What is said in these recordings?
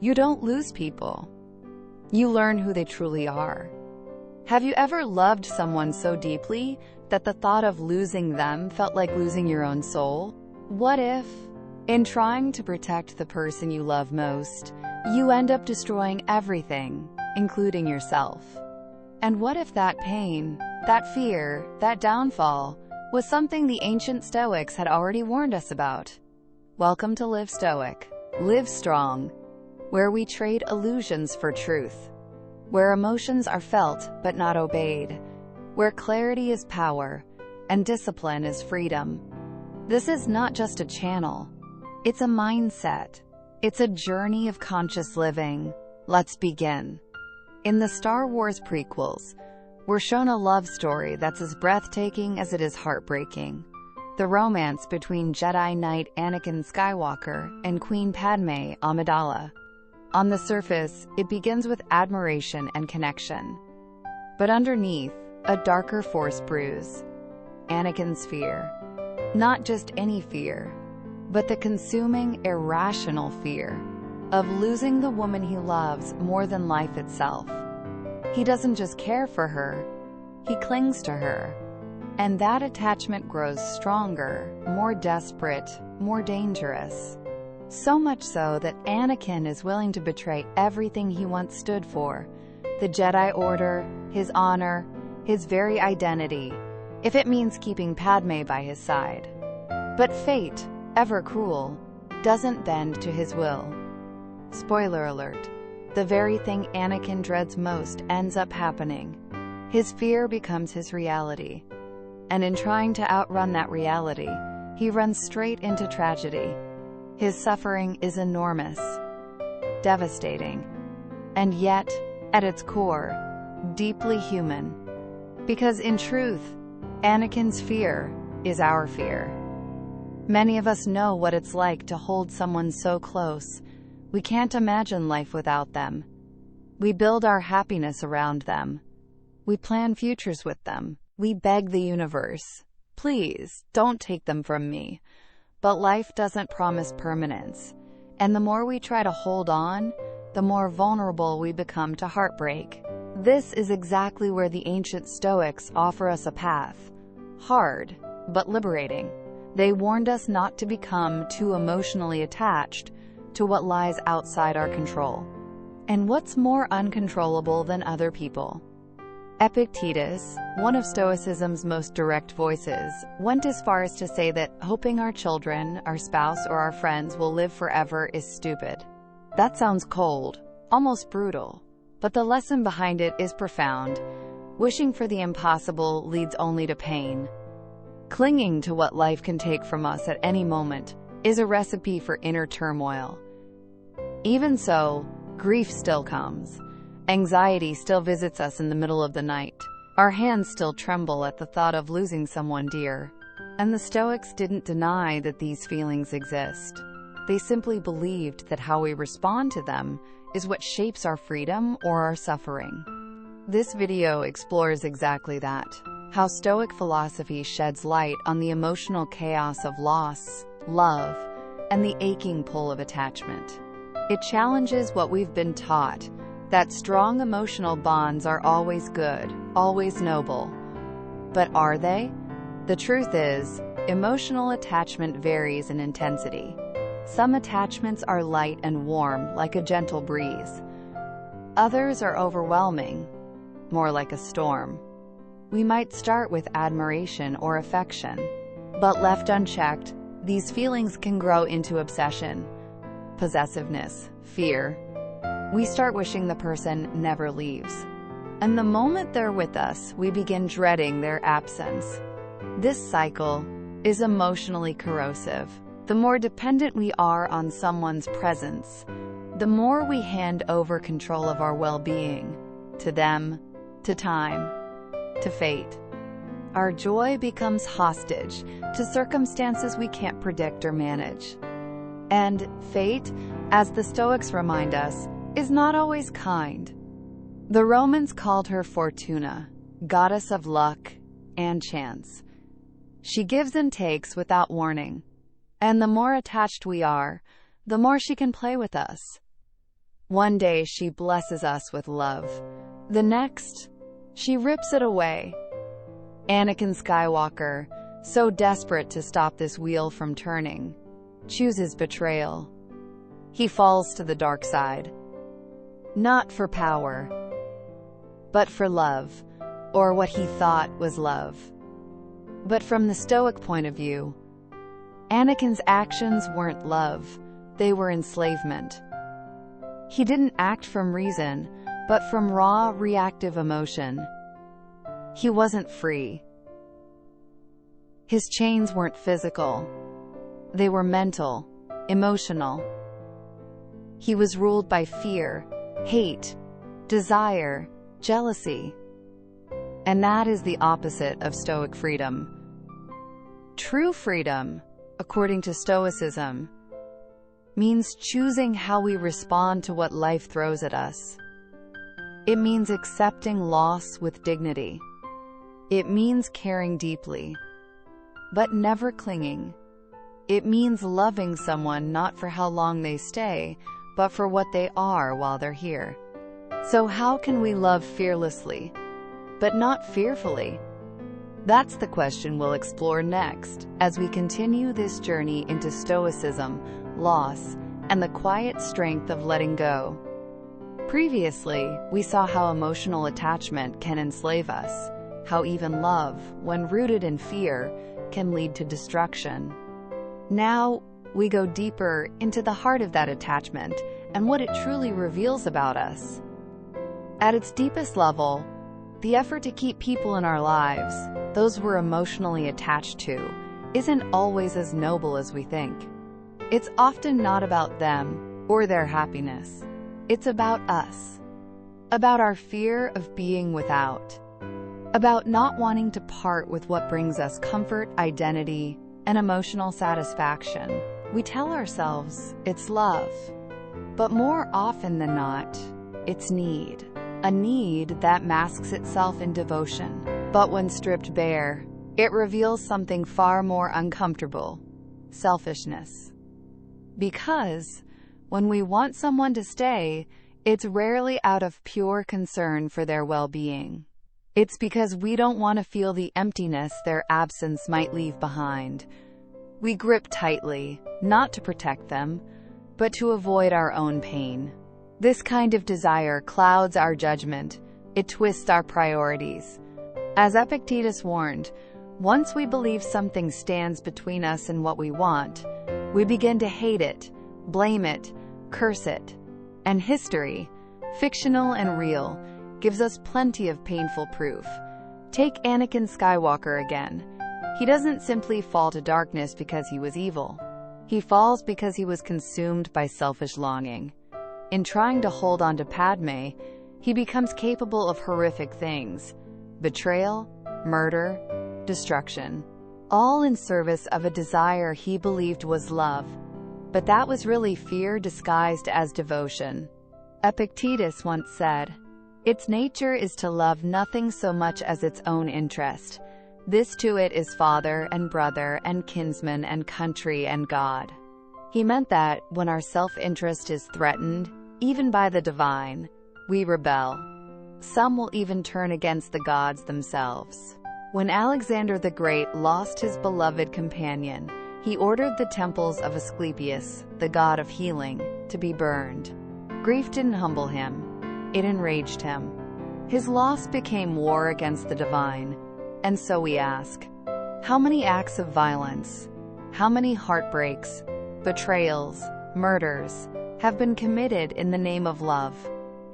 You don't lose people. You learn who they truly are. Have you ever loved someone so deeply that the thought of losing them felt like losing your own soul? What if, in trying to protect the person you love most, you end up destroying everything, including yourself? And what if that pain, that fear, that downfall, was something the ancient Stoics had already warned us about? Welcome to Live Stoic, Live Strong, where we trade illusions for truth, where emotions are felt but not obeyed, where clarity is power and discipline is freedom. This is not just a channel, it's a mindset. It's a journey of conscious living. Let's begin. In the Star Wars prequels, we're shown a love story that's as breathtaking as it is heartbreaking. The romance between Jedi Knight Anakin Skywalker and Queen Padme Amidala. On the surface, it begins with admiration and connection. But underneath, a darker force brews. Anakin's fear. Not just any fear, but the consuming, irrational fear of losing the woman he loves more than life itself. He doesn't just care for her, he clings to her. And that attachment grows stronger, more desperate, more dangerous. So much so that Anakin is willing to betray everything he once stood for, the Jedi Order, his honor, his very identity, if it means keeping Padme by his side. But fate, ever cruel, doesn't bend to his will. Spoiler alert. The very thing Anakin dreads most ends up happening. His fear becomes his reality. And in trying to outrun that reality, he runs straight into tragedy. His suffering is enormous, devastating, and yet, at its core, deeply human. Because in truth, Anakin's fear is our fear. Many of us know what it's like to hold someone so close, we can't imagine life without them. We build our happiness around them. We plan futures with them. We beg the universe, please, don't take them from me. But life doesn't promise permanence. And the more we try to hold on, the more vulnerable we become to heartbreak. This is exactly where the ancient Stoics offer us a path. Hard, but liberating. They warned us not to become too emotionally attached to what lies outside our control. And what's more uncontrollable than other people? Epictetus, one of Stoicism's most direct voices, went as far as to say that hoping our children, our spouse, or our friends will live forever is stupid. That sounds cold, almost brutal, but the lesson behind it is profound. Wishing for the impossible leads only to pain. Clinging to what life can take from us at any moment is a recipe for inner turmoil. Even so, grief still comes. Anxiety still visits us in the middle of the night. Our hands still tremble at the thought of losing someone dear. And the Stoics didn't deny that these feelings exist. They simply believed that how we respond to them is what shapes our freedom or our suffering. This video explores exactly that. How Stoic philosophy sheds light on the emotional chaos of loss, love, and the aching pull of attachment. It challenges what we've been taught, that strong emotional bonds are always good, always noble. But are they? The truth is, emotional attachment varies in intensity. Some attachments are light and warm, like a gentle breeze. Others are overwhelming, more like a storm. We might start with admiration or affection, but left unchecked, these feelings can grow into obsession, possessiveness, fear. We start wishing the person never leaves. And the moment they're with us, we begin dreading their absence. This cycle is emotionally corrosive. The more dependent we are on someone's presence, the more we hand over control of our well-being to them, to time, to fate. Our joy becomes hostage to circumstances we can't predict or manage. And fate, as the Stoics remind us, is not always kind. The Romans called her Fortuna, goddess of luck and chance. She gives and takes without warning. And the more attached we are, the more she can play with us. One day she blesses us with love. The next, she rips it away. Anakin Skywalker, so desperate to stop this wheel from turning, chooses betrayal. He falls to the dark side. Not for power, but for love, or what he thought was love. But from the Stoic point of view, Anakin's actions weren't love, they were enslavement. He didn't act from reason, but from raw, reactive emotion. He wasn't free. His chains weren't physical. They were mental, emotional. He was ruled by fear, hate, desire, jealousy. And that is the opposite of Stoic freedom. True freedom, according to Stoicism, means choosing how we respond to what life throws at us. It means accepting loss with dignity. It means caring deeply, but never clinging. It means loving someone not for how long they stay, but for what they are while they're here. So how can we love fearlessly, but not fearfully? That's the question we'll explore next, as we continue this journey into Stoicism, loss, and the quiet strength of letting go. Previously, we saw how emotional attachment can enslave us, how even love, when rooted in fear, can lead to destruction. Now, we go deeper into the heart of that attachment and what it truly reveals about us. At its deepest level, the effort to keep people in our lives, those we're emotionally attached to, isn't always as noble as we think. It's often not about them or their happiness. It's about us. About our fear of being without. About not wanting to part with what brings us comfort, identity, and emotional satisfaction. We tell ourselves it's love, but more often than not, it's need. A need that masks itself in devotion. But when stripped bare, it reveals something far more uncomfortable: selfishness. Because when we want someone to stay, it's rarely out of pure concern for their well-being. It's because we don't want to feel the emptiness their absence might leave behind. We grip tightly, not to protect them, but to avoid our own pain. This kind of desire clouds our judgment. It twists our priorities. As Epictetus warned, once we believe something stands between us and what we want, we begin to hate it, blame it, curse it. And history, fictional and real, gives us plenty of painful proof. Take Anakin Skywalker again. He doesn't simply fall to darkness because he was evil. He falls because he was consumed by selfish longing. In trying to hold on to Padme, he becomes capable of horrific things: betrayal, murder, destruction, all in service of a desire he believed was love. But that was really fear disguised as devotion. Epictetus once said, "Its nature is to love nothing so much as its own interest. This to it is father and brother and kinsman and country and God." He meant that when our self-interest is threatened, even by the divine, we rebel. Some will even turn against the gods themselves. When Alexander the Great lost his beloved companion, he ordered the temples of Asclepius, the god of healing, to be burned. Grief didn't humble him. It enraged him. His loss became war against the divine. And so we ask, how many acts of violence, how many heartbreaks, betrayals, murders have been committed in the name of love,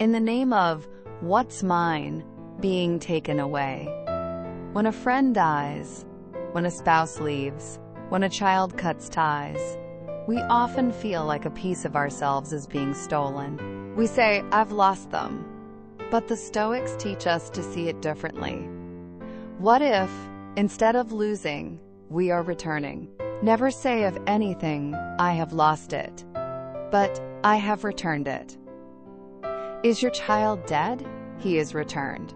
in the name of what's mine being taken away? When a friend dies, when a spouse leaves, when a child cuts ties, we often feel like a piece of ourselves is being stolen. We say, "I've lost them." But the Stoics teach us to see it differently. What if, instead of losing, we are returning? Never say of anything, "I have lost it," but "I have returned it." Is your child dead? He is returned.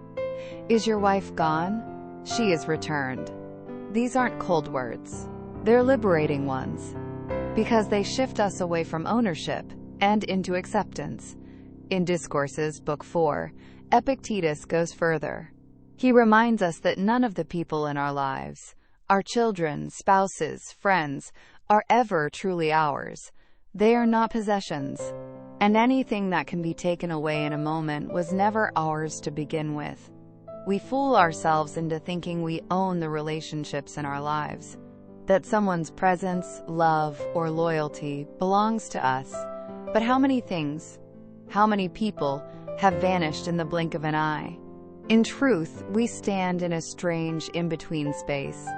Is your wife gone? She is returned. These aren't cold words. They're liberating ones, because they shift us away from ownership and into acceptance. In Discourses, Book 4, Epictetus goes further. He reminds us that none of the people in our lives, our children, spouses, friends, are ever truly ours. They are not possessions, and anything that can be taken away in a moment was never ours to begin with. We fool ourselves into thinking we own the relationships in our lives, that someone's presence, love, or loyalty belongs to us. But how many things, how many people have vanished in the blink of an eye? In truth, we stand in a strange in-between space,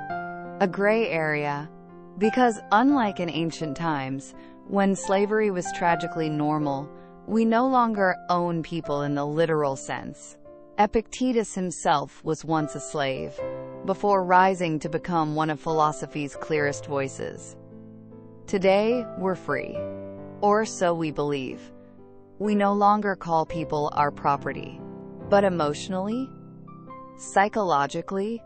a gray area, because unlike in ancient times, when slavery was tragically normal, we no longer own people in the literal sense. Epictetus himself was once a slave, before rising to become one of philosophy's clearest voices. Today, we're free, or so we believe. We no longer call people our property, but emotionally, psychologically,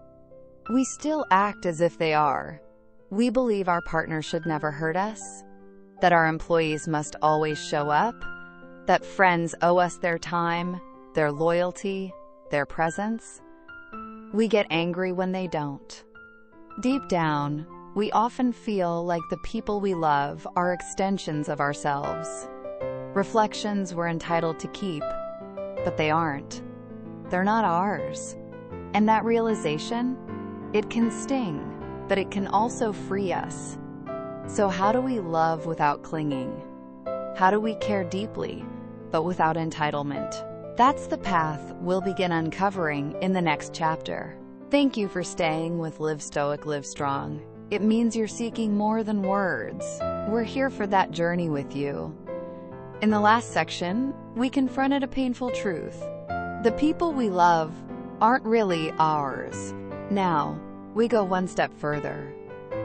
we still act as if they are. We believe our partner should never hurt us, that our employees must always show up, that friends owe us their time, their loyalty, their presence. We get angry when they don't. Deep down, we often feel like the people we love are extensions of ourselves, reflections we're entitled to keep, but they aren't. They're not ours. And that realization, it can sting, but it can also free us. So how do we love without clinging? How do we care deeply, but without entitlement? That's the path we'll begin uncovering in the next chapter. Thank you for staying with Live Stoic, Live Strong. It means you're seeking more than words. We're here for that journey with you. In the last section, we confronted a painful truth. The people we love aren't really ours. Now, we go one step further.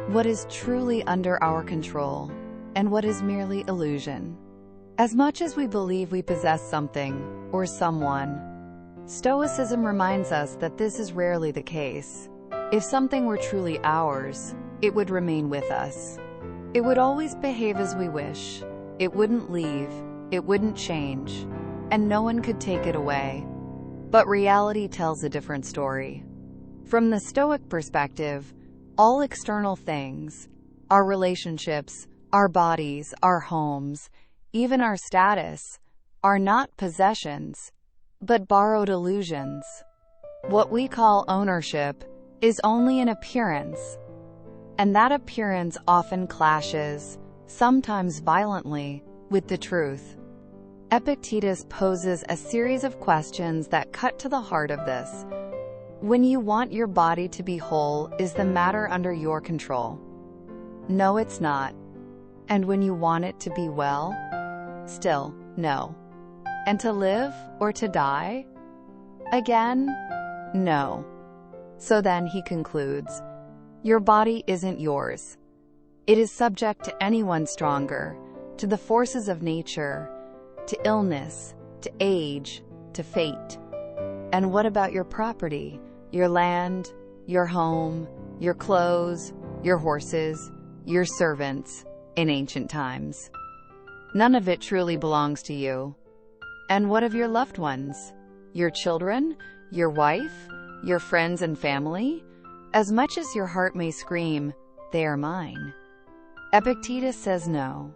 What is truly under our control, and what is merely illusion? As much as we believe we possess something, or someone, Stoicism reminds us that this is rarely the case. If something were truly ours, it would remain with us. It would always behave as we wish. It wouldn't leave, it wouldn't change, and no one could take it away. But reality tells a different story. From the Stoic perspective, all external things, our relationships, our bodies, our homes, even our status, are not possessions, but borrowed illusions. What we call ownership is only an appearance, and that appearance often clashes, sometimes violently, with the truth. Epictetus poses a series of questions that cut to the heart of this. When you want your body to be whole, is the matter under your control? No, it's not. And when you want it to be well? Still, no. And to live or to die? Again, no. So then he concludes, your body isn't yours. It is subject to anyone stronger, to the forces of nature, to illness, to age, to fate. And what about your property, your land, your home, your clothes, your horses, your servants in ancient times? None of it truly belongs to you. And what of your loved ones? Your children? Your wife? Your friends and family? As much as your heart may scream, they are mine. Epictetus says no.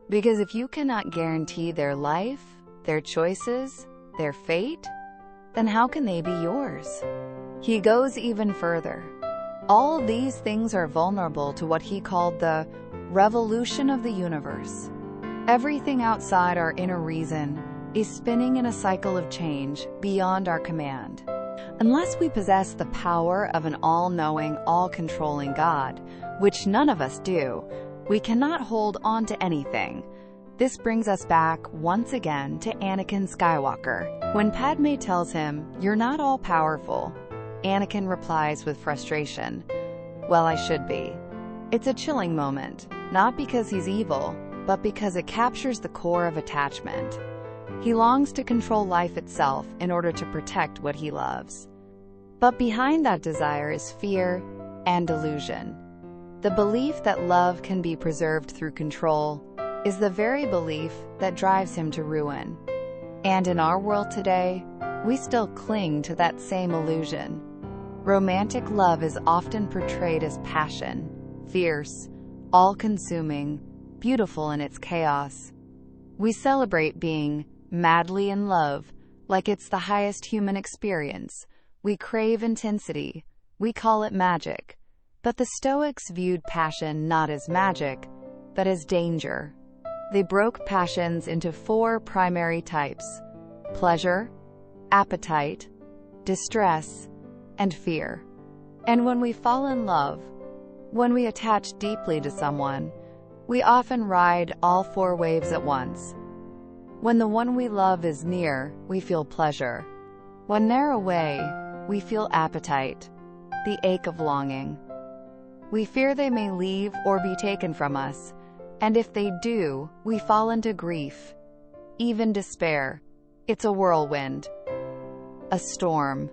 Because if you cannot guarantee their life, their choices, their fate, then how can they be yours? He goes even further. All these things are vulnerable to what he called the revolution of the universe. Everything outside our inner reason is spinning in a cycle of change beyond our command. Unless we possess the power of an all-knowing, all-controlling God, which none of us do, we cannot hold on to anything. This brings us back once again to Anakin Skywalker. When Padme tells him, "You're not all-powerful," Anakin replies with frustration, "Well, I should be." It's a chilling moment, not because he's evil, but because it captures the core of attachment. He longs to control life itself in order to protect what he loves. But behind that desire is fear and delusion. The belief that love can be preserved through control is the very belief that drives him to ruin. And in our world today, we still cling to that same illusion. Romantic love is often portrayed as passion, fierce, all-consuming, beautiful in its chaos. We celebrate being madly in love like it's the highest human experience. We crave intensity. We call it magic. But the Stoics viewed passion not as magic, but as danger. They broke passions into 4 primary types: pleasure, appetite, distress, and fear. And when we fall in love, when we attach deeply to someone, we often ride all 4 waves at once. When the one we love is near, we feel pleasure. When they're away, we feel appetite, the ache of longing. We fear they may leave or be taken from us, and if they do, we fall into grief, even despair. It's a whirlwind, a storm.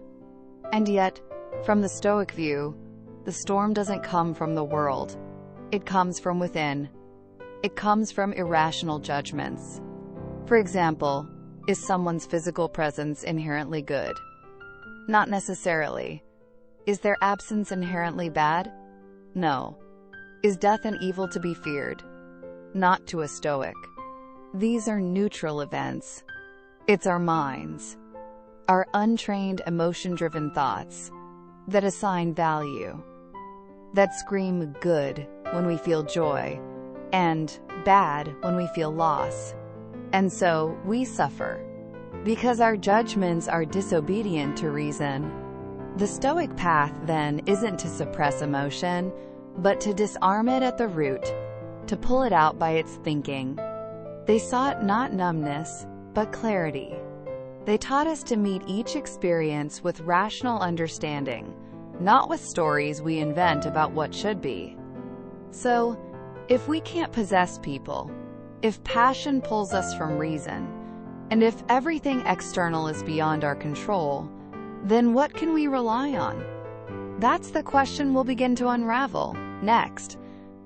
And yet, from the Stoic view, the storm doesn't come from the world. It comes from within. It comes from irrational judgments. For example, is someone's physical presence inherently good? Not necessarily. Is their absence inherently bad? No. Is death an evil to be feared? Not to a Stoic. These are neutral events. It's our minds, our untrained emotion-driven thoughts, that assign value, that scream good when we feel joy, and bad when we feel loss. And so, we suffer, because our judgments are disobedient to reason. The Stoic path, then, isn't to suppress emotion, but to disarm it at the root, to pull it out by its thinking. They sought not numbness, but clarity. They taught us to meet each experience with rational understanding, not with stories we invent about what should be. So, if we can't possess people, if passion pulls us from reason, and if everything external is beyond our control, then what can we rely on? That's the question we'll begin to unravel next.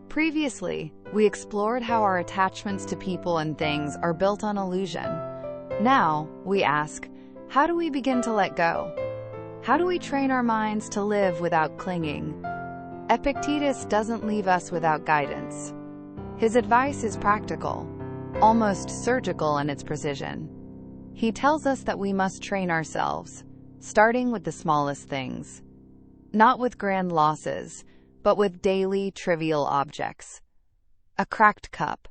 Previously, we explored how our attachments to people and things are built on illusion. Now, we ask, how do we begin to let go? How do we train our minds to live without clinging? Epictetus doesn't leave us without guidance. His advice is practical, almost surgical in its precision. He tells us that we must train ourselves, starting with the smallest things. Not with grand losses, but with daily, trivial objects. A cracked cup,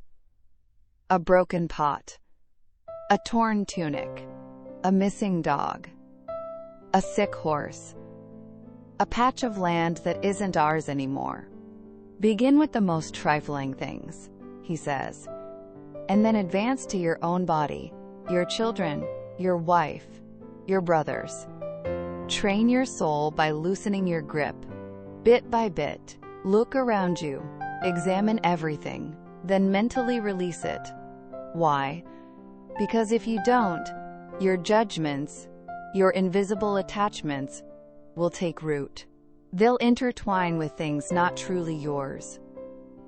a broken pot, a torn tunic, a missing dog, a sick horse, a patch of land that isn't ours anymore. Begin with the most trifling things, he says, and then advance to your own body, your children, your wife, your brothers. Train your soul by loosening your grip, bit by bit. Look around you, examine everything, then mentally release it. Why? Because if you don't, your judgments, your invisible attachments, will take root. They'll intertwine with things not truly yours.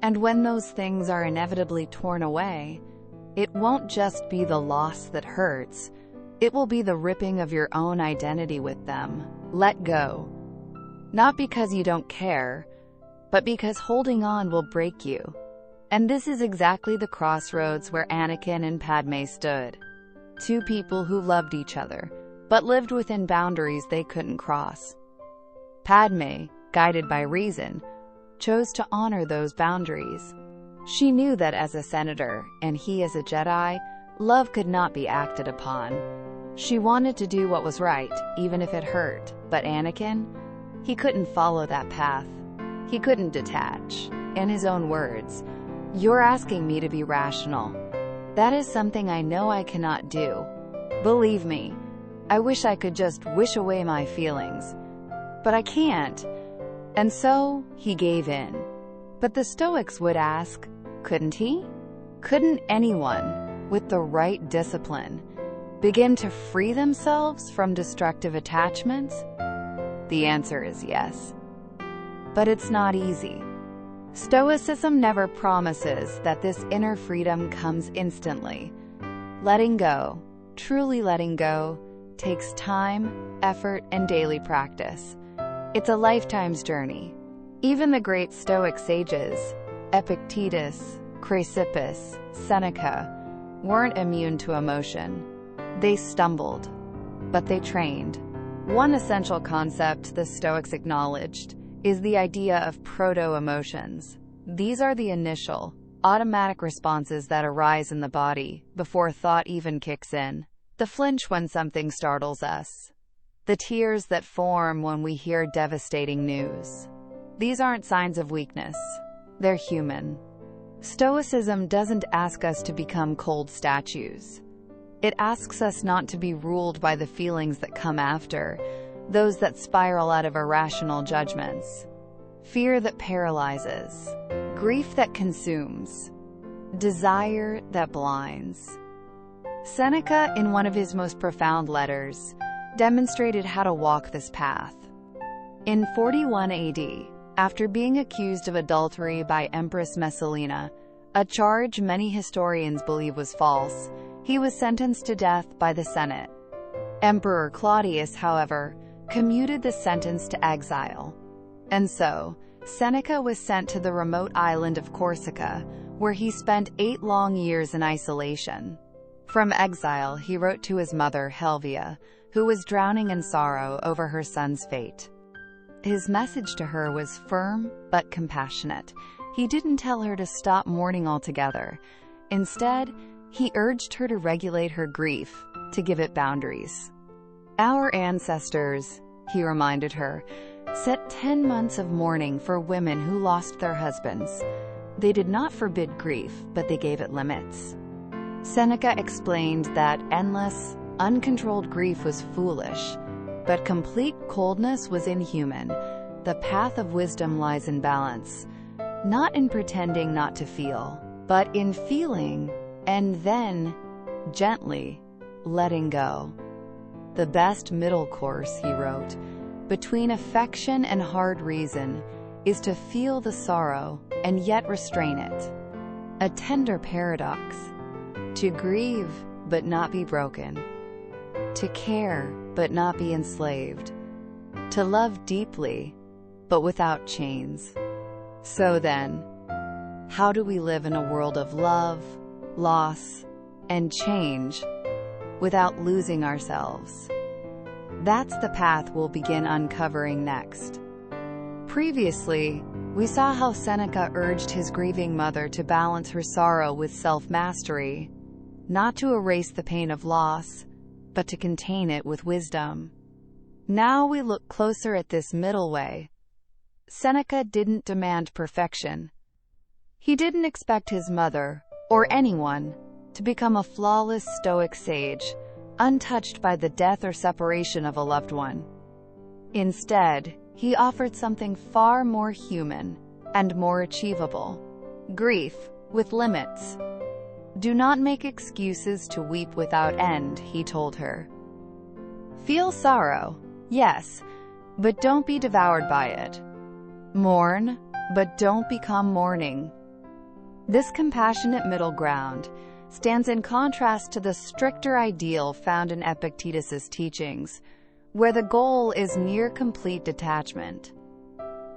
And when those things are inevitably torn away, it won't just be the loss that hurts, it will be the ripping of your own identity with them. Let go. Not because you don't care, but because holding on will break you. And this is exactly the crossroads where Anakin and Padme stood. 2 people who loved each other, but lived within boundaries they couldn't cross. Padme, guided by reason, chose to honor those boundaries. She knew that as a senator, and he as a Jedi, love could not be acted upon. She wanted to do what was right, even if it hurt. But Anakin? He couldn't follow that path. He couldn't detach. In his own words, "You're asking me to be rational. That is something I know I cannot do. Believe me, I wish I could just wish away my feelings. But I can't." And so, he gave in. But the Stoics would ask, couldn't he? Couldn't anyone, with the right discipline, begin to free themselves from destructive attachments? The answer is yes. But it's not easy. Stoicism never promises that this inner freedom comes instantly. Letting go, Truly letting go takes time, effort, and daily practice. It's a lifetime's journey. Even the great Stoic sages, Epictetus, Chrysippus, Seneca, weren't immune to emotion. They stumbled, but they trained. One essential concept the Stoics acknowledged is the idea of proto-emotions. These are the initial, automatic responses that arise in the body before thought even kicks in. The flinch when something startles us. The tears that form when we hear devastating news. These aren't signs of weakness. They're human. Stoicism doesn't ask us to become cold statues. It asks us not to be ruled by the feelings that come after, those that spiral out of irrational judgments. Fear that paralyzes, grief that consumes, desire that blinds. Seneca, in one of his most profound letters, demonstrated how to walk this path. In 41 AD, after being accused of adultery by Empress Messalina, a charge many historians believe was false, he was sentenced to death by the Senate. Emperor Claudius, however, commuted the sentence to exile. And so, Seneca was sent to the remote island of Corsica, where he spent 8 long years in isolation. From exile, he wrote to his mother, Helvia, who was drowning in sorrow over her son's fate. His message to her was firm but compassionate. He didn't tell her to stop mourning altogether. Instead, he urged her to regulate her grief, to give it boundaries. Our ancestors, he reminded her, set 10 months of mourning for women who lost their husbands. They did not forbid grief, but they gave it limits. Seneca explained that endless, uncontrolled grief was foolish, but complete coldness was inhuman. The path of wisdom lies in balance, not in pretending not to feel, but in feeling, and then, gently, letting go. The best middle course, he wrote, between affection and hard reason, is to feel the sorrow and yet restrain it. A tender paradox. To grieve, but not be broken. To care, but not be enslaved. To love deeply, but without chains. So then, how do we live in a world of love, loss, and change without losing ourselves? That's the path we'll begin uncovering next. Previously, we saw how Seneca urged his grieving mother to balance her sorrow with self-mastery, not to erase the pain of loss, but to contain it with wisdom. Now we look closer at this middle way. Seneca didn't demand perfection. He didn't expect his mother, or anyone, to become a flawless Stoic sage, untouched by the death or separation of a loved one. Instead, he offered something far more human and more achievable: grief with limits. Do not make excuses to weep without end, he told her. Feel sorrow, yes, but don't be devoured by it. Mourn, but don't become mourning. This compassionate middle ground stands in contrast to the stricter ideal found in Epictetus's teachings, where the goal is near complete detachment.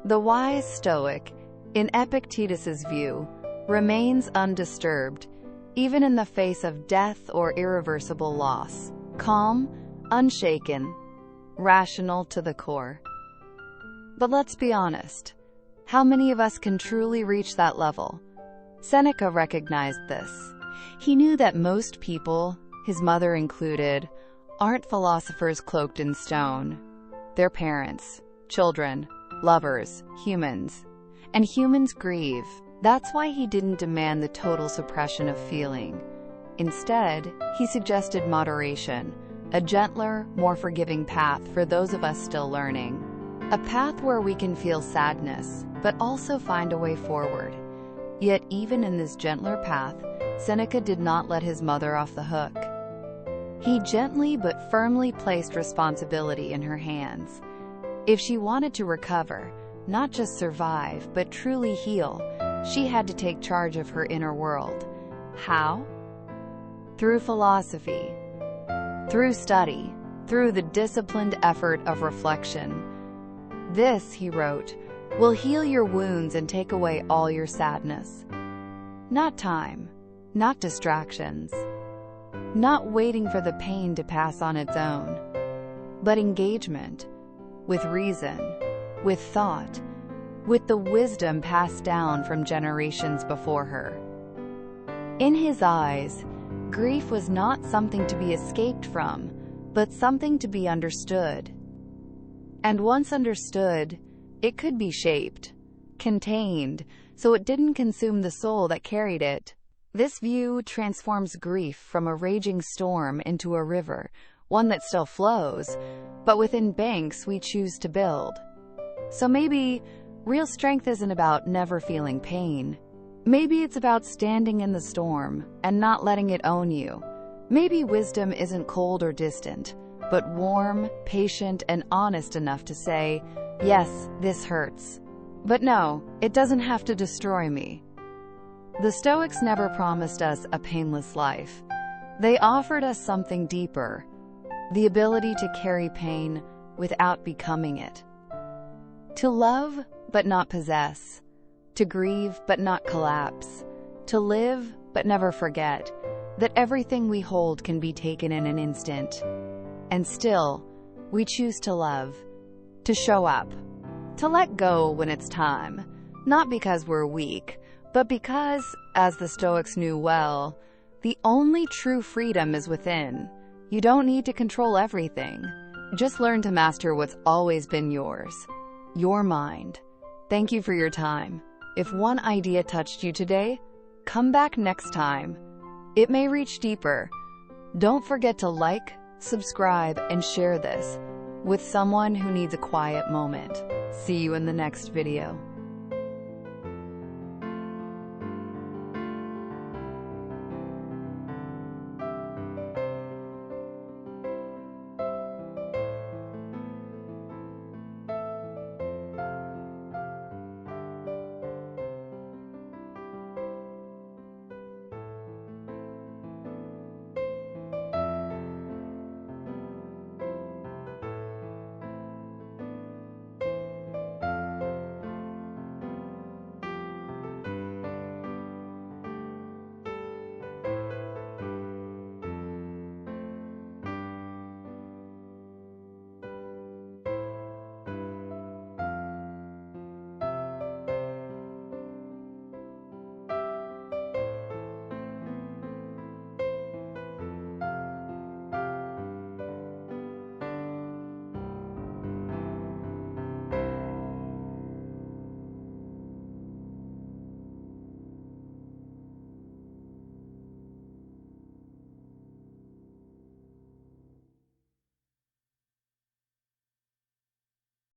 The wise Stoic, in Epictetus's view, remains undisturbed, even in the face of death or irreversible loss, calm, unshaken, rational to the core. But let's be honest, how many of us can truly reach that level? Seneca recognized this. He knew that most people, his mother included, aren't philosophers cloaked in stone. They're parents, children, lovers, humans. And humans grieve. That's why he didn't demand the total suppression of feeling. Instead, he suggested moderation, a gentler, more forgiving path for those of us still learning. A path where we can feel sadness, but also find a way forward. Yet even in this gentler path, Seneca did not let his mother off the hook. He gently but firmly placed responsibility in her hands. If she wanted to recover, not just survive, but truly heal, she had to take charge of her inner world. How? Through philosophy. through study, through the disciplined effort of reflection. This, he wrote, will heal your wounds and take away all your sadness. Not time, not distractions, not waiting for the pain to pass on its own, but engagement, with reason, with thought, with the wisdom passed down from generations before her. In his eyes, grief was not something to be escaped from, but something to be understood. And once understood, it could be shaped, contained, so it didn't consume the soul that carried it. This view transforms grief from a raging storm into a river, one that still flows, but within banks we choose to build. So maybe real strength isn't about never feeling pain. Maybe it's about standing in the storm and not letting it own you. Maybe wisdom isn't cold or distant, but warm, patient, and honest enough to say, yes, this hurts. But no, it doesn't have to destroy me. The Stoics never promised us a painless life. They offered us something deeper, the ability to carry pain without becoming it. To love, but not possess. To grieve, but not collapse. To live, but never forget that everything we hold can be taken in an instant. And still, we choose to love, to show up, to let go when it's time, not because we're weak, but because, as the Stoics knew well, the only true freedom is within. You don't need to control everything. Just learn to master what's always been yours, your mind. Thank you for your time. If one idea touched you today, come back next time. It may reach deeper. Don't forget to like, subscribe, and share this with someone who needs a quiet moment. See you in the next video.